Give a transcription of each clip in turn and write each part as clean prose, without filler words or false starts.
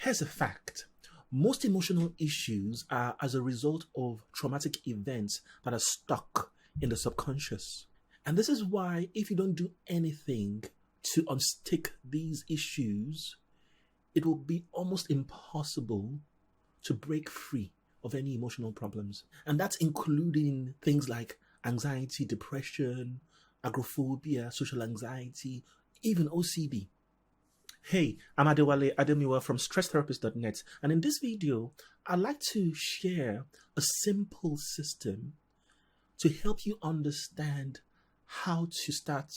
Here's a fact. Most emotional issues are as a result of traumatic events that are stuck in the subconscious. And this is why if you don't do anything to unstick these issues, it will be almost impossible to break free of any emotional problems. And that's including things like anxiety, depression, agoraphobia, social anxiety, even OCD. Hey, I'm Adewale Ademiwa from stresstherapist.net, and in this video, I'd like to share a simple system to help you understand how to start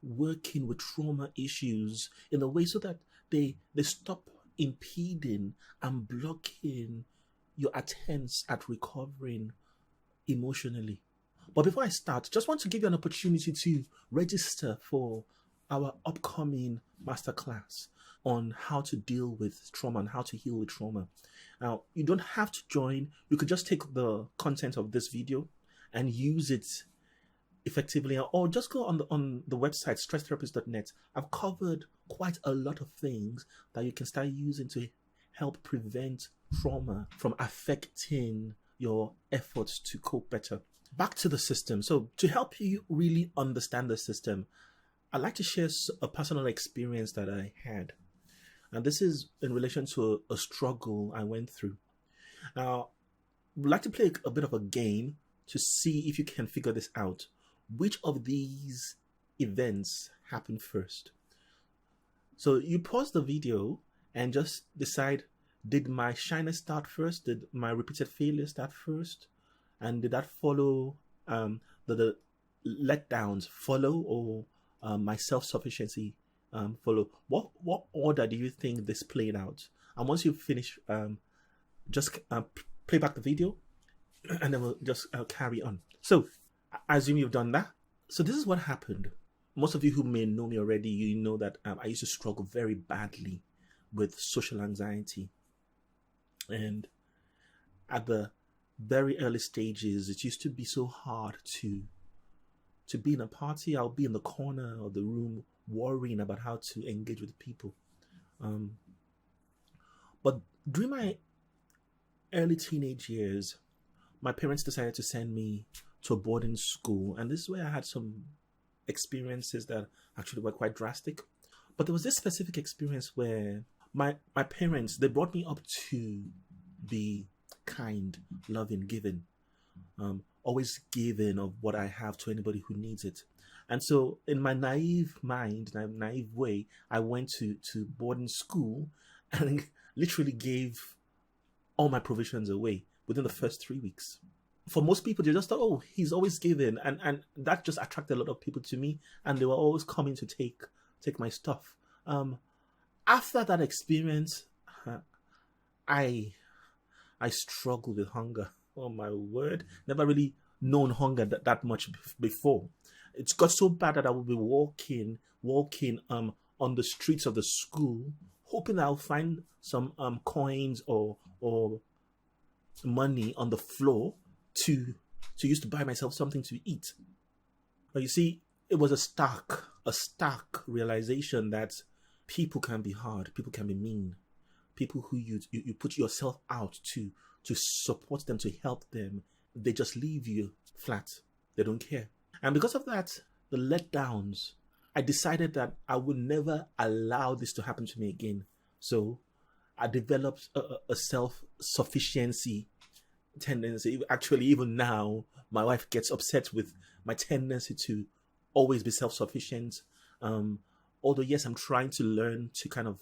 working with trauma issues in a way so that they stop impeding and blocking your attempts at recovering emotionally. But before I start, just want to give you an opportunity to register for our upcoming masterclass on how to deal with trauma and how to heal with trauma. Now, you don't have to join. You could just take the content of this video and use it effectively, or just go on the website stresstherapist.net. I've covered quite a lot of things that you can start using to help prevent trauma from affecting your efforts to cope better. Back to the system. So to help you really understand the system, I'd like to share a personal experience that I had. And this is in relation to a struggle I went through. Now, I'd like to play a bit of a game to see if you can figure this out. Which of these events happened first? So you pause the video and just decide, did my shyness start first? Did my repeated failure start first? And did that follow, the letdowns follow, or my self-sufficiency follow? What order do you think this played out? And once you finish, just play back the video, and then we'll just carry on. So I assume you've done that. So this is what happened. Most of you who may know me already, you know that I used to struggle very badly with social anxiety. And at the very early stages, it used to be so hard to be in a party. I'll be in the corner of the room worrying about how to engage with people. But during my early teenage years, my parents decided to send me to a boarding school. And this is where I had some experiences that actually were quite drastic. But there was this specific experience where my parents, they brought me up to be kind, loving, giving, always giving of what I have to anybody who needs it. And so in my naive mind, naive way, I went to boarding school and literally gave all my provisions away within the first 3 weeks. For most people, they just thought, oh, he's always giving. And that just attracted a lot of people to me. And they were always coming to take my stuff. After that experience, I struggled with hunger. Oh my word. Never really known hunger that much before. It's got so bad that I would be walking on the streets of the school, hoping I'll find some coins or money on the floor to use to buy myself something to eat. But you see, it was a stark realization that people can be hard, people can be mean. People who you put yourself out to support them, to help them, they just leave you flat. They don't care. And because of that, the letdowns, I decided that I would never allow this to happen to me again. So I developed a self-sufficiency tendency. Actually, even now, my wife gets upset with my tendency to always be self-sufficient. Although, yes, I'm trying to learn to kind of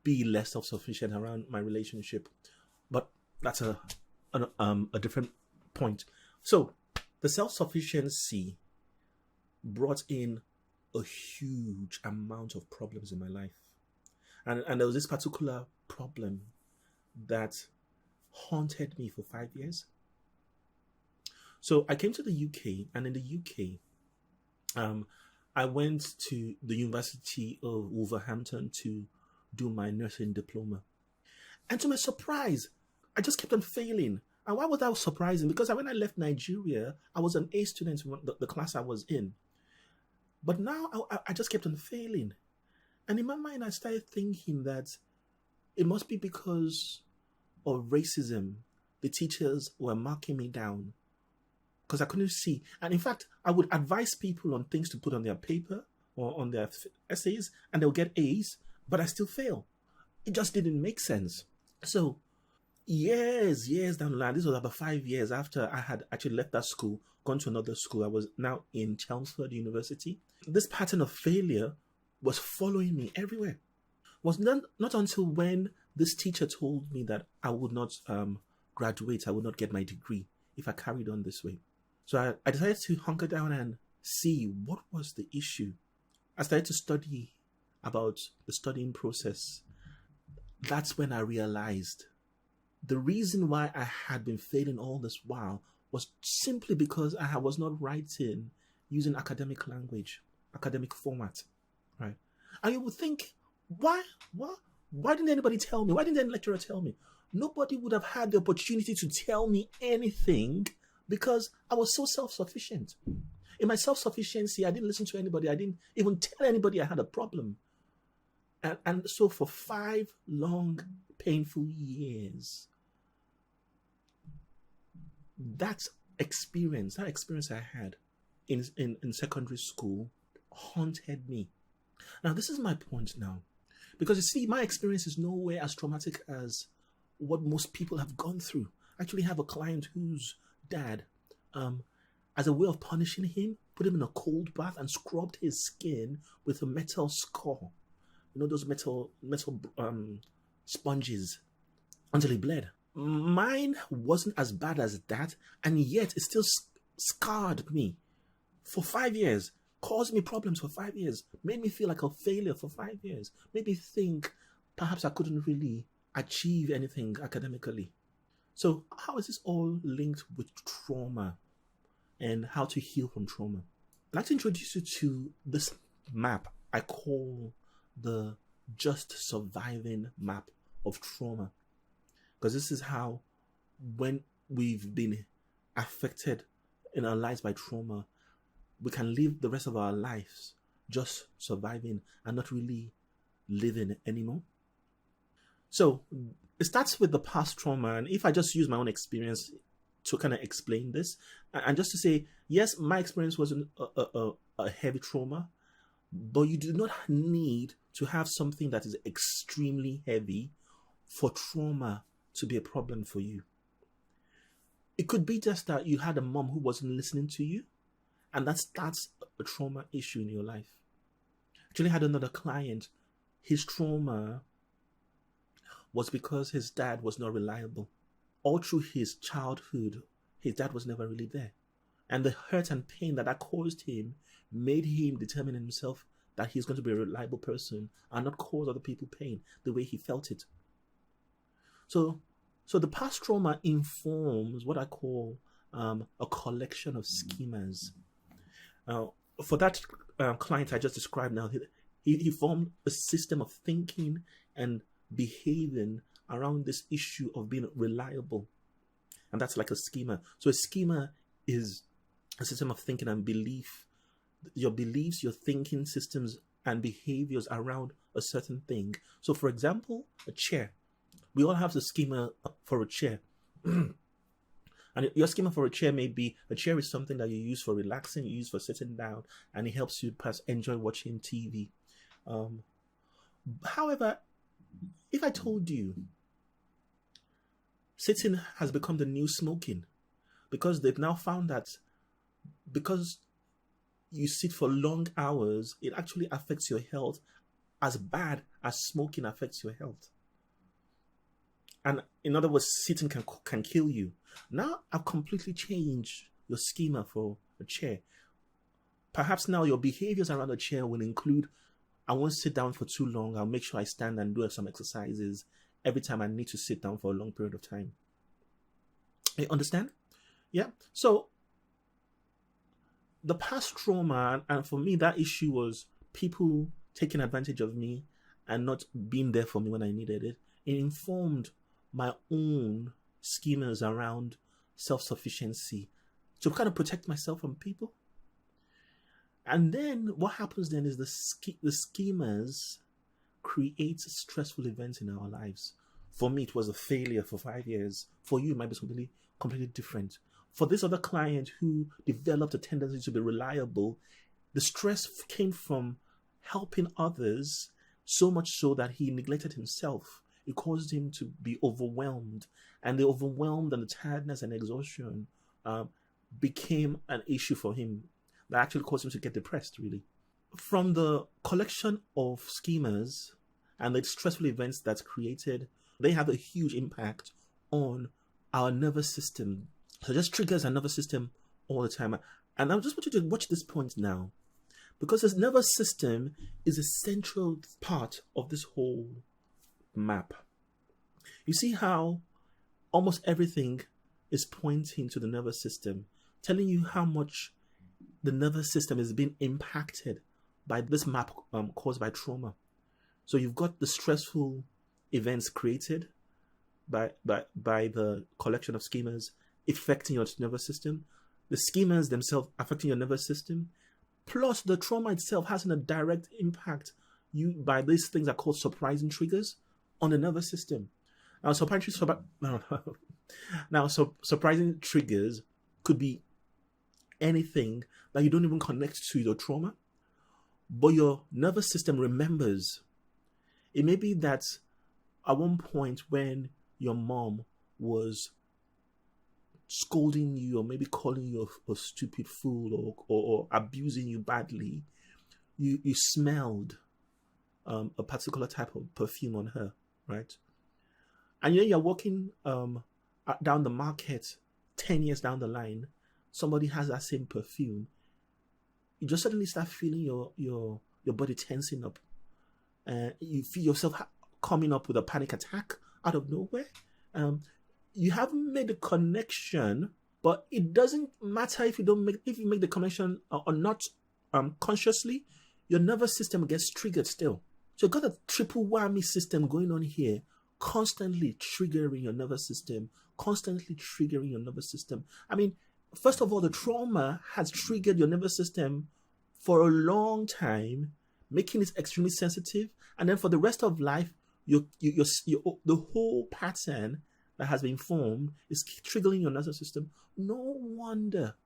be less self-sufficient around my relationship, but that's a different point. So the self-sufficiency brought in a huge amount of problems in my life, and there was this particular problem that haunted me for 5 years. So I came to the UK, and in the UK, I went to the University of Wolverhampton to do my nursing diploma. And to my surprise, I just kept on failing. And why was that surprising? Because when I left Nigeria, I was an A student in the class I was in. But now I just kept on failing. And in my mind, I started thinking that it must be because of racism. The teachers were marking me down because I couldn't see. And in fact, I would advise people on things to put on their paper or on their essays, and they'll get A's, but I still fail. It just didn't make sense. So years down the line, this was about 5 years after I had actually left that school, gone to another school. I was now in Chelmsford University. This pattern of failure was following me everywhere. It was not until when this teacher told me that I would not graduate, I would not get my degree if I carried on this way. So I decided to hunker down and see what was the issue. I started to study about the studying process. That's when I realized the reason why I had been failing all this while was simply because I was not writing using academic language, academic format, right? And you would think, why didn't anybody tell me? Why didn't any lecturer tell me? Nobody would have had the opportunity to tell me anything because I was so self-sufficient. In my self-sufficiency, I didn't listen to anybody. I didn't even tell anybody I had a problem. And so for 5 long, painful years, that experience I had in secondary school haunted me. Now, this is my point now. Because you see, my experience is nowhere as traumatic as what most people have gone through. I actually have a client whose dad, as a way of punishing him, put him in a cold bath and scrubbed his skin with a metal score. You know, those metal sponges until he bled. Mine wasn't as bad as that, and yet it still scarred me for 5 years, caused me problems for 5 years, made me feel like a failure for 5 years, made me think perhaps I couldn't really achieve anything academically. So how is this all linked with trauma and how to heal from trauma? I'd like to introduce you to this map I call the Just Surviving map of trauma. Because this is how, when we've been affected in our lives by trauma, we can live the rest of our lives just surviving and not really living anymore. So it starts with the past trauma. And if I just use my own experience to kind of explain this, and just to say, yes, my experience wasn't a heavy trauma, but you do not need to have something that is extremely heavy for trauma to be a problem for you. It could be just that you had a mom who wasn't listening to you, and that's a trauma issue in your life. Actually had another client, his trauma was because his dad was not reliable. All through his childhood, his dad was never really there. And the hurt and pain that caused him made him determine himself that he's going to be a reliable person and not cause other people pain the way he felt it. So the past trauma informs what I call a collection of schemas. For that client I just described now, he formed a system of thinking and behaving around this issue of being reliable. And that's like a schema. So a schema is a system of thinking and belief. Your beliefs, your thinking systems and behaviors around a certain thing. So for example, a chair. We all have the schema for a chair. And your schema for a chair may be, a chair is something that you use for relaxing, you use for sitting down, and it helps you perhaps enjoy watching TV. However, if I told you sitting has become the new smoking, because they've now found that because you sit for long hours, it actually affects your health as bad as smoking affects your health. And in other words, sitting can kill you. Now I've completely changed your schema for a chair. Perhaps now your behaviors around a chair will include, I won't sit down for too long. I'll make sure I stand and do some exercises every time I need to sit down for a long period of time. You understand? Yeah. So the past trauma, and for me, that issue was people taking advantage of me and not being there for me when I needed it. It informed my own schemas around self-sufficiency to kind of protect myself from people. And then what happens then is the schemas creates stressful events in our lives. For me, it was a failure for 5 years. For you, it might be completely different. For this other client who developed a tendency to be reliable, the stress came from helping others, so much so that he neglected himself. It caused him to be overwhelmed. And the overwhelmed and the tiredness and exhaustion became an issue for him that actually caused him to get depressed, really. From the collection of schemas and the stressful events that's created, they have a huge impact on our nervous system. So it just triggers our nervous system all the time. And I just want you to watch this point now, because this nervous system is a central part of this whole map. You see how almost everything is pointing to the nervous system, telling you how much the nervous system is being impacted by this map caused by trauma. So you've got the stressful events created by the collection of schemas affecting your nervous system, the schemas themselves affecting your nervous system, plus the trauma itself has a direct impact by these things that are called surprising triggers on the nervous system. Now, surprising triggers could be anything that you don't even connect to your trauma, but your nervous system remembers. It may be that at one point when your mom was scolding you, or maybe calling you a stupid fool, or abusing you badly, you smelled a particular type of perfume on her, right? And you're walking down the market 10 years down the line, somebody has that same perfume. You just suddenly start feeling your body tensing up. You feel yourself coming up with a panic attack out of nowhere. You haven't made the connection, but it doesn't matter if you make the connection or not consciously. Your nervous system gets triggered still. So you've got a triple whammy system going on here, constantly triggering your nervous system, constantly triggering your nervous system. I mean, first of all, the trauma has triggered your nervous system for a long time, making it extremely sensitive. And then for the rest of life, the whole pattern that has been formed is triggering your nervous system. No wonder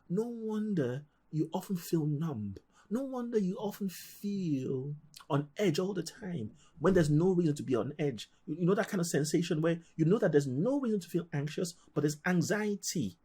you often feel numb. No wonder you often feel on edge all the time when there's no reason to be on edge. You know that kind of sensation where you know that there's no reason to feel anxious, but there's anxiety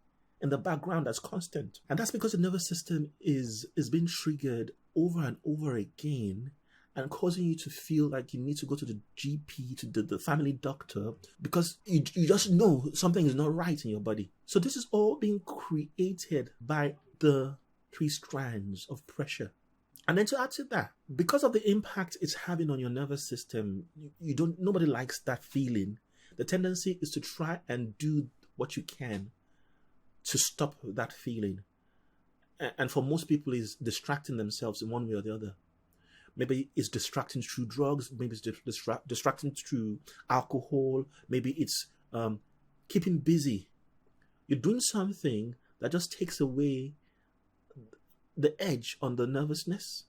in the background that's constant. And that's because the nervous system is being triggered over and over again and causing you to feel like you need to go to the GP, to the family doctor, because you just know something is not right in your body. So this is all being created by the 3 strands of pressure. And then to add to that, because of the impact it's having on your nervous system, nobody likes that feeling. The tendency is to try and do what you can to stop that feeling. And for most people, is distracting themselves in one way or the other. Maybe it's distracting through drugs. Maybe it's distracting through alcohol. Maybe it's keeping busy. You're doing something that just takes away the edge on the nervousness.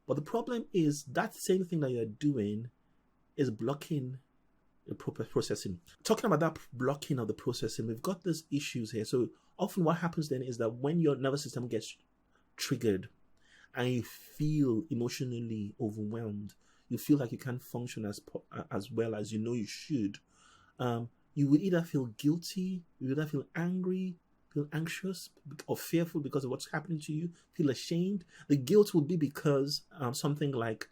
But the problem is that same thing that you're doing is blocking the proper processing. Talking about that blocking of the processing, we've got these issues here. So often what happens then is that when your nervous system gets triggered and you feel emotionally overwhelmed, you feel like you can't function as well as you know you should, you will either feel guilty, you will either feel angry, feel anxious or fearful because of what's happening to you, feel ashamed. The guilt will be because something like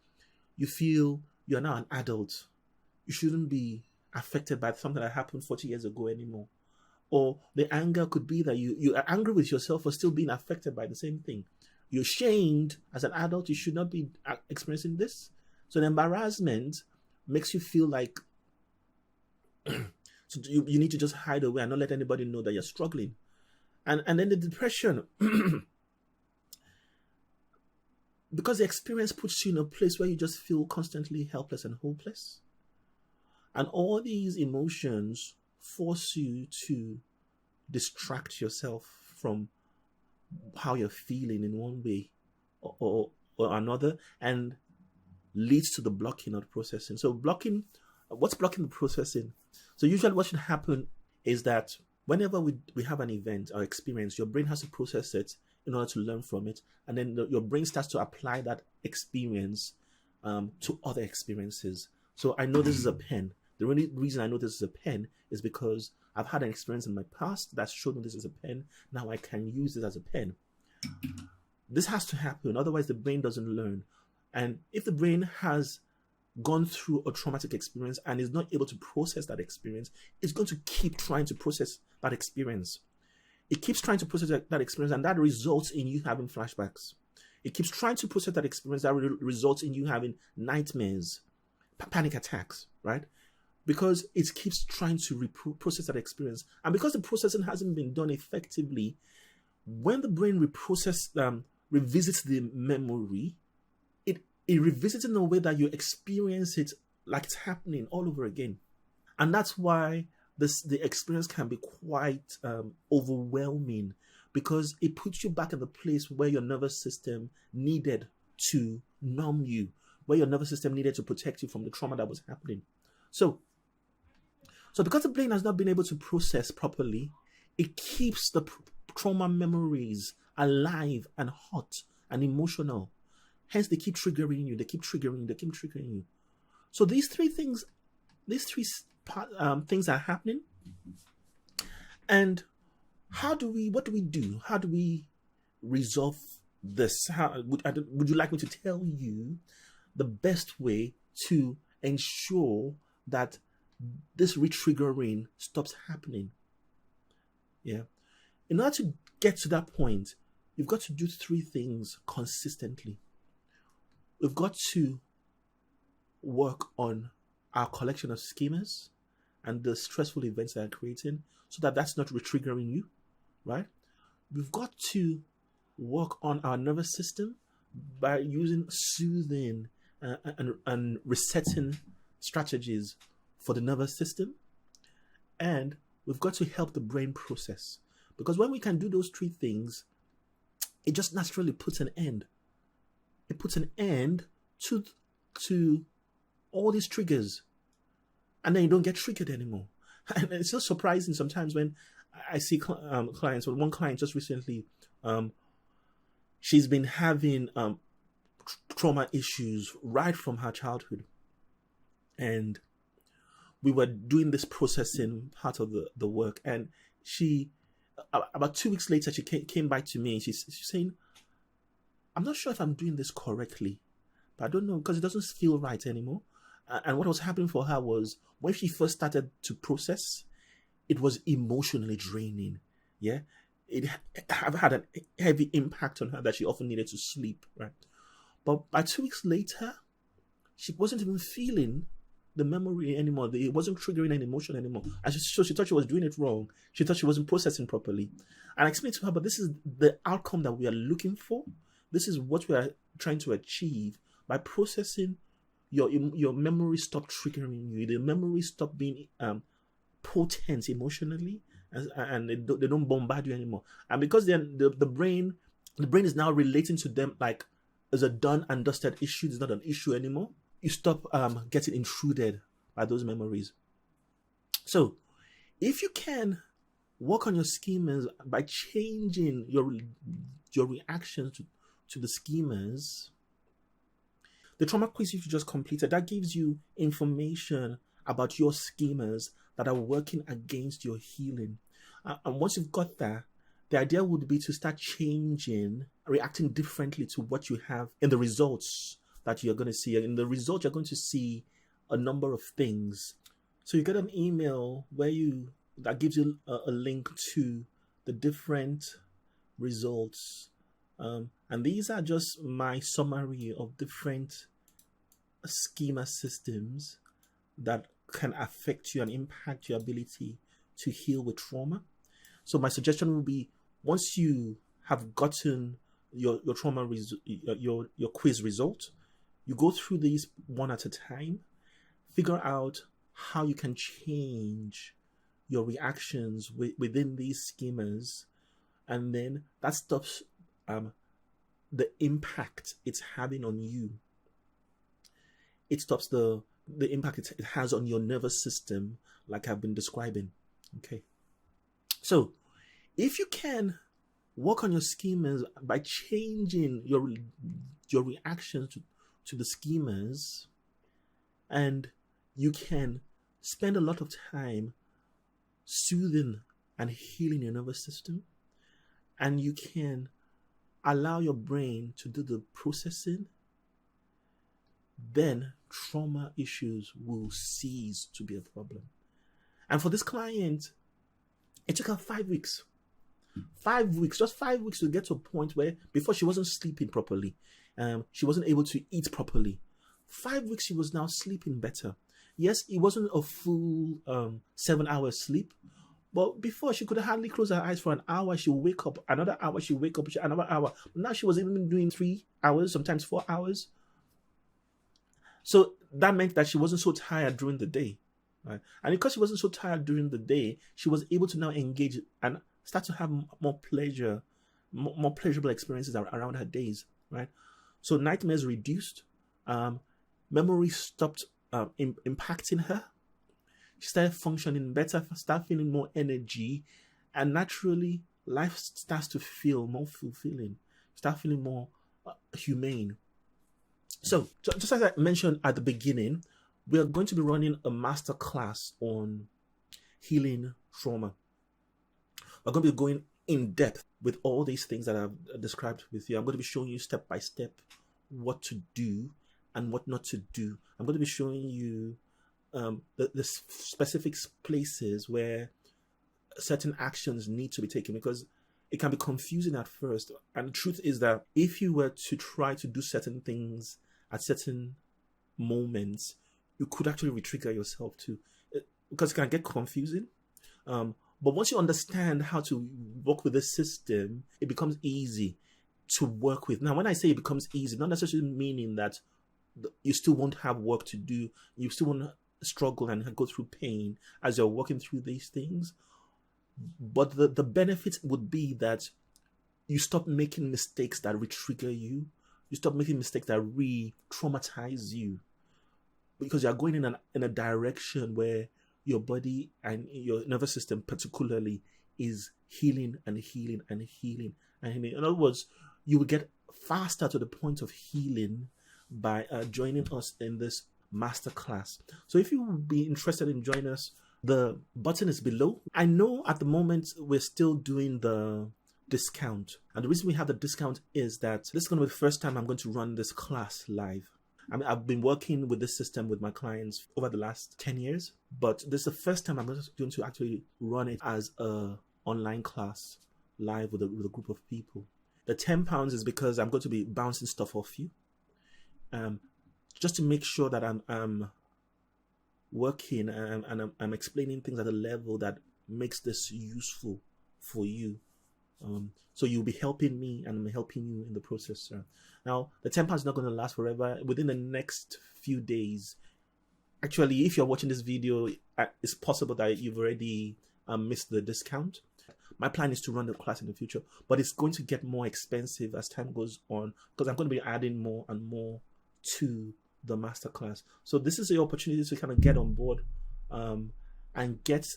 you feel you're now an adult. You shouldn't be affected by something that happened 40 years ago anymore. Or the anger could be that you are angry with yourself for still being affected by the same thing. You're ashamed as an adult, you should not be experiencing this. So the embarrassment makes you feel like so you need to just hide away and not let anybody know that you're struggling. And then the depression, because the experience puts you in a place where you just feel constantly helpless and hopeless. And all these emotions force you to distract yourself from how you're feeling in one way or another. And leads to the blocking of processing. So what's blocking the processing? So usually what should happen is that whenever we have an event or experience, your brain has to process it in order to learn from it. And then your brain starts to apply that experience to other experiences. So I know this is a pen. The only reason I know this is a pen is because I've had an experience in my past that showed me this is a pen. Now I can use it as a pen. This has to happen, otherwise the brain doesn't learn. And if the brain has gone through a traumatic experience and is not able to process that experience, it's going to keep trying to process that experience. It keeps trying to process that experience, and that results in you having flashbacks. It keeps trying to process that experience, that results in you having nightmares, panic attacks, right? Because it keeps trying to process that experience. And because the processing hasn't been done effectively, when the brain revisits the memory, it revisits in a way that you experience it like it's happening all over again. And that's why the experience can be quite overwhelming, because it puts you back in the place where your nervous system needed to numb you, where your nervous system needed to protect you from the trauma that was happening. So because the brain has not been able to process properly, it keeps the trauma memories alive and hot and emotional. Hence, they keep triggering you. They keep triggering you. So these three things are happening. And what do we do? How do we resolve this? Would you like me to tell you the best way to ensure that this retriggering stops happening? Yeah. In order to get to that point, you've got to do three things consistently. We've got to work on our collection of schemas and the stressful events that are creating, so that that's not retriggering you, right? We've got to work on our nervous system by using soothing and resetting strategies for the nervous system. And we've got to help the brain process. Because when we can do those three things, it just naturally puts an end. It puts an end to all these triggers. And then you don't get triggered anymore. And it's so surprising sometimes when I see clients. Well, one client just recently, she's been having trauma issues right from her childhood. And we were doing this processing part of the work. And she, about 2 weeks later, she came back to me and she's saying, I'm not sure if I'm doing this correctly, but I don't know, because it doesn't feel right anymore. And what was happening for her was, when she first started to process, it was emotionally draining. Yeah, it had a heavy impact on her that she often needed to sleep, right? But by 2 weeks later, she wasn't even feeling the memory anymore. It wasn't triggering any emotion anymore. And so she thought she was doing it wrong. She thought she wasn't processing properly. And I explained to her, but this is the outcome that we are looking for. This is what we are trying to achieve by processing. Your memory stop triggering you. The memory stop being potent emotionally, and they don't bombard you anymore. And because then the brain is now relating to them like as a done and dusted issue. It's not an issue anymore. You stop getting intruded by those memories. So if you can work on your schemas by changing your reactions to the schemas, the trauma quiz you just completed, that gives you information about your schemas that are working against your healing. And once you've got that, the idea would be to start changing, reacting differently to what you have in the results that you're going to see. In the results, you're going to see a number of things. So you get an email that gives you a link to the different results. And these are just my summary of different schema systems that can affect you and impact your ability to heal with trauma. So my suggestion would be, once you have gotten your trauma your quiz result, you go through these one at a time, figure out how you can change your reactions within these schemas, and then that stops the impact it's having on you. it stops the impact it has on your nervous system, like I've been describing. Okay. So if you can work on your schemas by changing your reaction to the schemas, and you can spend a lot of time soothing and healing your nervous system, and you can allow your brain to do the processing, then trauma issues will cease to be a problem. And for this client, it took her 5 weeks. 5 weeks, just 5 weeks to get to a point where before she wasn't sleeping properly. She wasn't able to eat properly. 5 weeks she was now sleeping better. Yes, it wasn't a full 7 hours sleep, but before she could hardly close her eyes for an hour. She would wake up, another hour, she would wake up, another hour. Now she was even doing 3 hours, sometimes 4 hours. So that meant that she wasn't so tired during the day. Right? And because she wasn't so tired during the day, she was able to now engage and start to have more pleasure, more pleasurable experiences around her days. Right? So nightmares reduced. Memory stopped impacting her. She started functioning better, started feeling more energy, and naturally life starts to feel more fulfilling, start feeling more humane. So just as I mentioned at the beginning, we are going to be running a master class on healing trauma. We're going to be going in depth with all these things that I've described with you. I'm going to be showing you step by step what to do and what not to do. I'm going to be showing you the specific places where certain actions need to be taken, because it can be confusing at first. And the truth is that if you were to try to do certain things at certain moments, you could actually re-trigger yourself too, because it can get confusing. But once you understand how to work with the system, it becomes easy to work with. Now, when I say it becomes easy, not necessarily meaning that you still won't have work to do, you still won't struggle and go through pain as you're working through these things. But the benefit would be that you stop making mistakes that re-trigger you. You stop making mistakes that re-traumatize you, because you're going in a direction where your body and your nervous system particularly is healing and healing and healing and healing. In other words, you will get faster to the point of healing by joining us in this masterclass. So if you would be interested in joining us, the button is below. I know at the moment we're still doing the discount, and the reason we have the discount is that this is going to be the first time I'm going to run this class live. I mean, I've been working with this system with my clients over the last 10 years, but this is the first time I'm going to actually run it as a online class live with a group of people. The £10 is because I'm going to be bouncing stuff off you, just to make sure that I'm working and I'm explaining things at a level that makes this useful for you. So you'll be helping me and I'm helping you in the process. Now, the £10 is not going to last forever. Within the next few days, actually, if you're watching this video, it's possible that you've already missed the discount. My plan is to run the class in the future, but it's going to get more expensive as time goes on, because I'm going to be adding more and more to the masterclass. So this is the opportunity to kind of get on board and get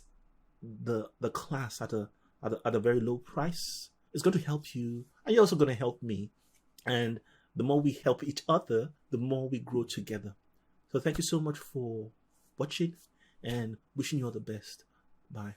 the class at a very low price. It's going to help you, and you're also going to help me. And the more we help each other, the more we grow together. So thank you so much for watching, and wishing you all the best. Bye.